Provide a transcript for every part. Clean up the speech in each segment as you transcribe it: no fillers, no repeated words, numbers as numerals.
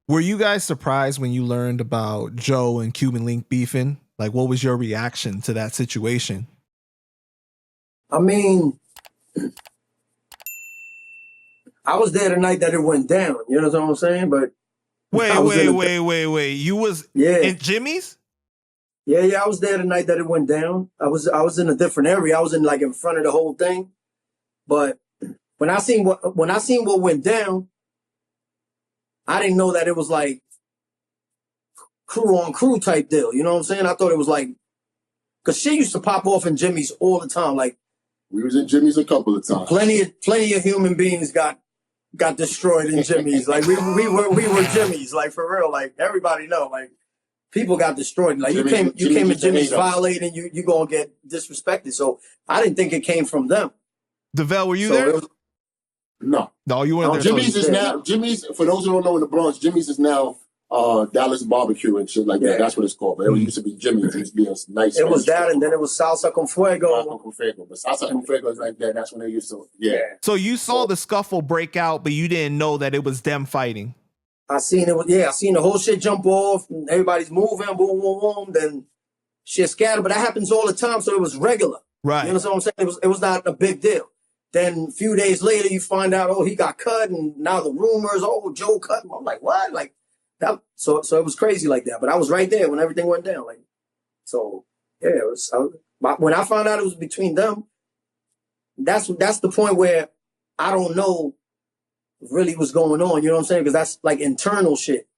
Were you guys surprised when you learned about Joe and Cuban Link beefing? Like, what was your reaction to that situation? I mean, I was there the night that it went down. You know what I'm saying? But wait. You was in Jimmy's? Yeah. I was there the night that it went down. I was in a different area. I was in front of the whole thing. But when I seen what went down, I didn't know that it was like crew on crew type deal. You know what I'm saying? I thought it was like, cause shit used to pop off in Jimmy's all the time. Like, we was in Jimmy's a couple of times. Plenty of human beings got destroyed in Jimmy's. Like we were Jimmy's. Like for real. Like everybody know. Like people got destroyed. Like you came to Jimmy's violating, you gonna get disrespected. So I didn't think it came from them. DeVell, were you there? No, you weren't there. Jimmy's is now Jimmy's. For those who don't know, in the Bronx, Jimmy's is now Dallas Barbecue and shit like that. That's what it's called. But it used to be Jimmy's. It used to be a nice. It was that, and then it was Salsa con Fuego. Salsa con Fuego, but Salsa con Fuego is like that. That's when they used to. Yeah. So you saw the scuffle break out, but you didn't know that it was them fighting. I seen it. I seen the whole shit jump off. And everybody's moving, boom, boom, boom. Then shit scattered. But that happens all the time, so it was regular. Right. You know what I'm saying? It was not a big deal. Then a few days later, you find out, he got cut, and now the rumors, Joe cut him. I'm like, what? Like that. So it was crazy like that. But I was right there when everything went down. Like, so yeah, it was. When I found out it was between them, that's the point where I don't know really what's going on. You know what I'm saying? Because that's like internal shit,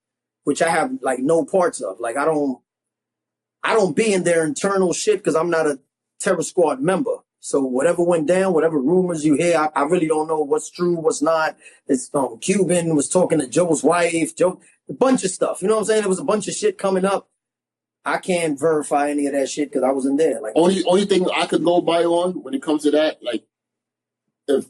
which I have like no parts of. Like I don't be in their internal shit because I'm not a terror squad member. So whatever went down, whatever rumors you hear, I really don't know what's true, what's not. It's Cuban was talking to Joe's wife, a bunch of stuff. You know what I'm saying? There was a bunch of shit coming up. I can't verify any of that shit because I wasn't there. Like only thing I could go by on when it comes to that, like if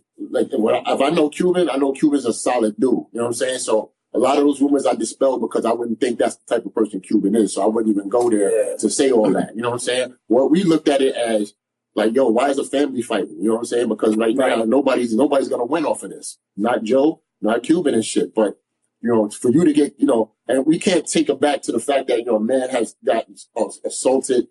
I know Cuban, I know Cuban's a solid dude. You know what I'm saying? So a lot of those rumors I dispelled because I wouldn't think that's the type of person Cuban is. So I wouldn't even go there to say all that. You know what I'm saying? Well, we looked at it as like, yo, why is a family fighting? You know what I'm saying? Because right now, nobody's going to win off of this. Not Joe, not Cuban and shit. But, you know, for you to get, and we can't take it back to the fact that, a man has got assaulted,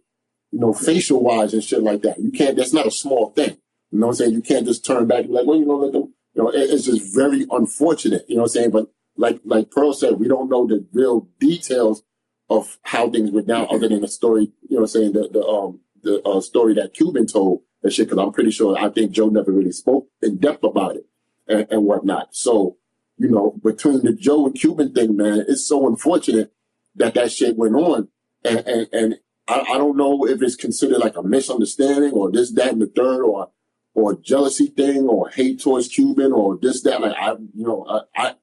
facial wise and shit like that. You can't, that's not a small thing. You know what I'm saying? You can't just turn back and be like, well, let them, it's just very unfortunate. You know what I'm saying? But like Pearl said, we don't know the real details of how things went down other than the story, you know what I'm saying? The story that Cuban told and shit, because I'm pretty sure I think Joe never really spoke in depth about it and whatnot. So, between the Joe and Cuban thing, man, it's so unfortunate that shit went on. And I don't know if it's considered like a misunderstanding or this, that, and the third, or jealousy thing or hate towards Cuban or this, that. Like,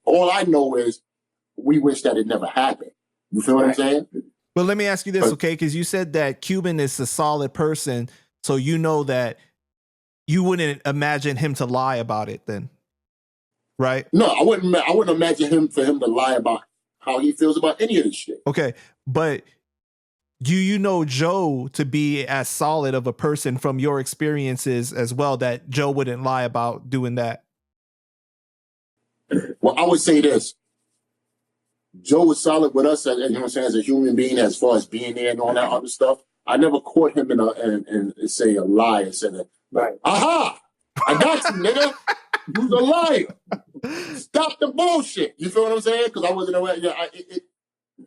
all I know is we wish that it never happened. You feel what I'm saying? But let me ask you this, okay? Because you said that Cuban is a solid person, so you know that you wouldn't imagine him to lie about it then, right? No, I wouldn't imagine for him to lie about how he feels about any of this shit. Okay, but do you know Joe to be as solid of a person from your experiences as well that Joe wouldn't lie about doing that? Well, I would say this. Joe was solid with us, as a human being, as far as being there and all that other stuff. I never caught him in say a lie and said, right. Aha! I got you, nigga. You's a liar. Stop the bullshit. You feel what I'm saying? Because I wasn't aware. Yeah,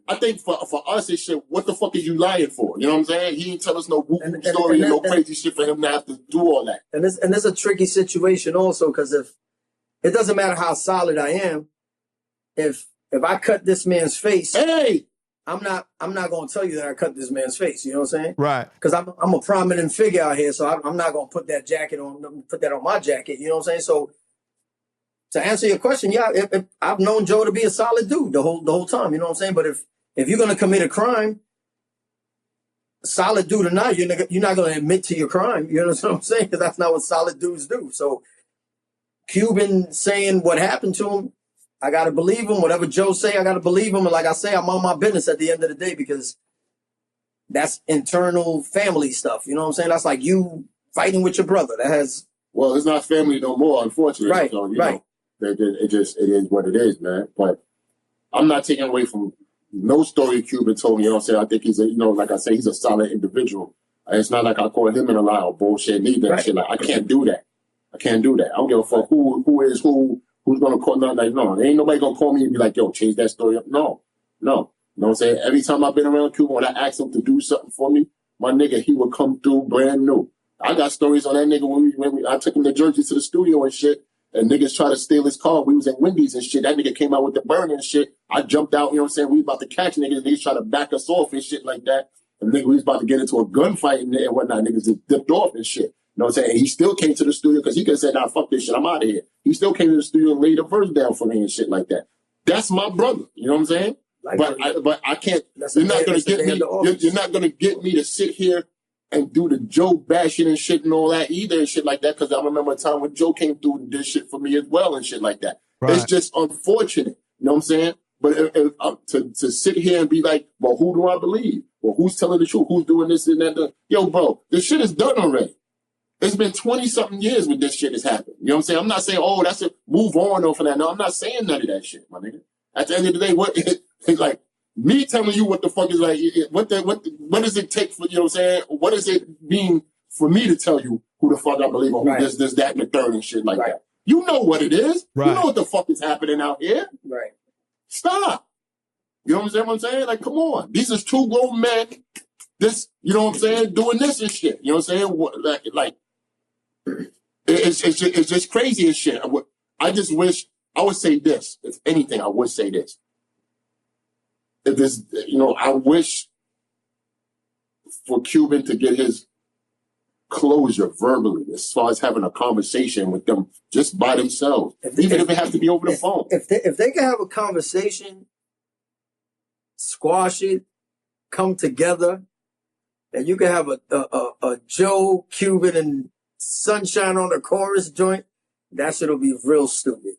I think for us, it's shit. What the fuck is you lying for? You know what I'm saying? He didn't tell us no whoop story and no crazy shit for him to have to do all that. And it's a tricky situation also because if it doesn't matter how solid I am, if I cut this man's face, I'm not going to tell you that I cut this man's face. You know what I'm saying? Right. Because I'm a prominent figure out here, so I'm not going to put that on my jacket. You know what I'm saying? So to answer your question, if I've known Joe to be a solid dude the whole time. You know what I'm saying? But if you're going to commit a crime, solid dude or not, you're not going to admit to your crime. You know what I'm saying? Because that's not what solid dudes do. So Cuban saying what happened to him, I got to believe him. Whatever Joe say, I got to believe him. And like I say, I'm on my business at the end of the day because that's internal family stuff. You know what I'm saying? That's like you fighting with your brother. Well, it's not family no more, unfortunately. Right, so, right. It is what it is, man. But I'm not taking away from no story Cuban told me. You know what I'm saying? I think he's like I say, he's a solid individual. It's not like I call him in a lie or bullshit neither. Right. Shit, like I can't do that. I don't give a fuck who's gonna call. No, like no, ain't nobody gonna call me and be like, yo, change that story up. No. You know what I'm saying? Every time I've been around Cuban, when I asked him to do something for me, my nigga, he would come through brand new. I got stories on that nigga when I took him to Jersey to the studio and shit, and niggas tried to steal his car. We was at Wendy's and shit. That nigga came out with the burn and shit. I jumped out, you know what I'm saying? We was about to catch niggas, and niggas tried to back us off and shit like that. And nigga, we was about to get into a gunfight and whatnot. Niggas just dipped off and shit. You know what I'm saying? And he still came to the studio because he could have said, nah, fuck this shit, I'm out of here. He still came to the studio and laid a verse down for me and shit like that. That's my brother. You know what I'm saying? Like, but I can't. You're not gonna get me. You're not gonna get me to sit here and do the Joe bashing and shit and all that either and shit like that. Because I remember a time when Joe came through and did shit for me as well and shit like that. Right. It's just unfortunate. You know what I'm saying? But to sit here and be like, well, who do I believe? Well, who's telling the truth? Who's doing this and that? Yo, bro, this shit is done already. It's been 20-something years when this shit has happened. You know what I'm saying? I'm not saying, oh, that's it. Move on off of that. No, I'm not saying none of that shit, my nigga. At the end of the day, it's like me telling you what the fuck is like, what does it take for, you know what I'm saying? What does it mean for me to tell you who the fuck I believe or who this, that, and the third and shit like that? You know what it is. Right. You know what the fuck is happening out here. Right. Stop. You know what I'm saying? Like, come on. These are two grown men, this, you know what I'm saying, doing this and shit. You know what I'm saying? Like it's just crazy as shit. I just wish, I would say this. If anything, I would say this. If this, I wish for Cuban to get his closure verbally, as far as having a conversation with them just by themselves, even if it has to be over the phone. If they can have a conversation, squash it, come together, and you can have a Joe, Cuban, and Sunshine on the chorus joint, that shit'll be real stupid.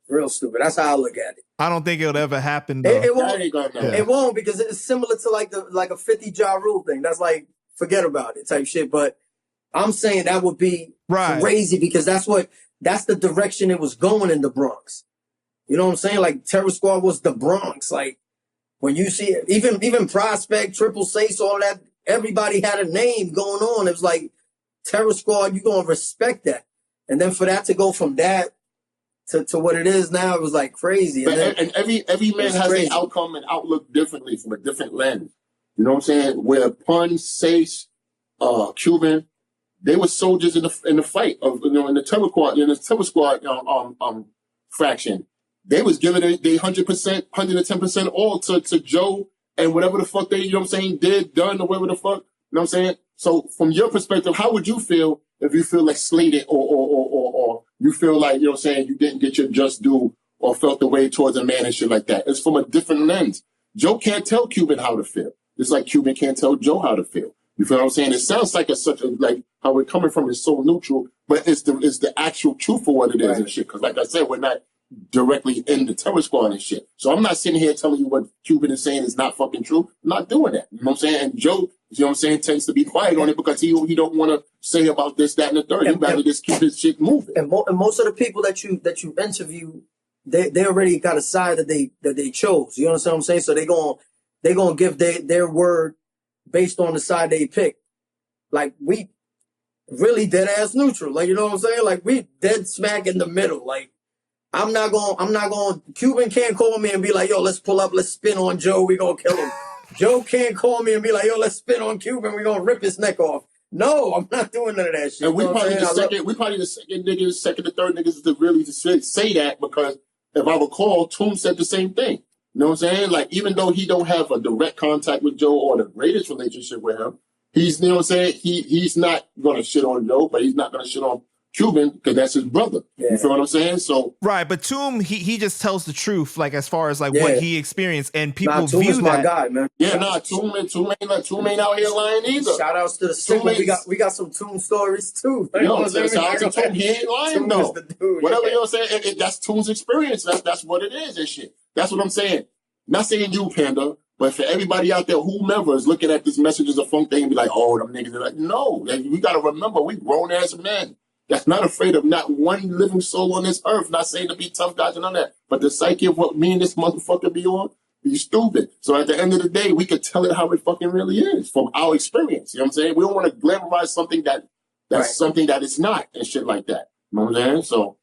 Real stupid. That's how I look at it. I don't think it'll ever happen, though. It won't. It won't, because it's similar to like a 50 Ja Rule thing. That's like, forget about it type shit. But I'm saying that would be crazy, because that's the direction it was going in the Bronx. You know what I'm saying? Like, Terror Squad was the Bronx. Like, when you see it, even Prospect, Triple Six, all that, everybody had a name going on. It was like, Terror Squad, you're going to respect that. And then for that to go from that to what it is now, it was like crazy. And every man has an outcome and outlook differently from a different lens. You know what I'm saying? Where Pun, Sace, Cuban, they were soldiers in the fight of in the Terror Squad fraction. They was giving they 100%, 110% all to Joe and whatever the fuck they, you know what I'm saying, done or whatever the fuck. You know what I'm saying? So from your perspective, how would you feel if you feel like slated or you feel like, you know what I'm saying, you didn't get your just due or felt the way towards a man and shit like that? It's from a different lens. Joe can't tell Cuban how to feel. It's like Cuban can't tell Joe how to feel. You feel what I'm saying? It sounds like like how we're coming from is so neutral, but it's the actual truth for what it is and shit. Because like I said, we're not directly in the Terror Squad and shit. So I'm not sitting here telling you what Cuban is saying is not fucking true. I'm not doing that. You know what I'm saying? And Joe, you know what I'm saying, tends to be quiet on it because he don't want to say about this, that, and the third. He'd rather just keep his shit moving. And most of the people that you interview, they already got a side that they chose. You understand what I'm saying? So they gonna give their word based on the side they pick. Like, we really dead ass neutral. Like, you know what I'm saying? Like, we dead smack in the middle. Like, I'm not going, Cuban can't call me and be like, yo, let's pull up, let's spin on Joe, we gonna kill him. Joe can't call me and be like, yo, let's spin on Cuban, we gonna rip his neck off. No, I'm not doing none of that shit. And we probably the second to third niggas to really say that, because if I recall, Toom said the same thing. You know what I'm saying? Like, even though he don't have a direct contact with Joe or the greatest relationship with him, he's, you know what I'm saying? He's not gonna shit on Joe, but he's not gonna shit on Cuban because that's his brother. Yeah. You feel what I'm saying? So right, but Toom, he just tells the truth, like, as far as like what he experienced, and people view is my guy, man. Yeah, Toom ain't out here lying either. Shout outs to the Sigma. We got some Toom stories too. You know what I'm saying? Shout out to Toom. He ain't lying though. Whatever, you know what I'm saying? That's Toom's experience. That's what it is and shit. That's what I'm saying. Not saying you, Panda, but for everybody out there, whomever is looking at this Mesanjarz of Funk thing and be like, oh, them niggas are like, no. We got to remember, we grown ass men. that's not afraid of not one living soul on this earth. Not saying to be tough guys and none of that, but the psyche of what me and this motherfucker be on, be stupid. So at the end of the day, we could tell it how it fucking really is from our experience. You know what I'm saying? We don't want to glamorize something that's something that it's not and shit like that. You know what I'm saying? So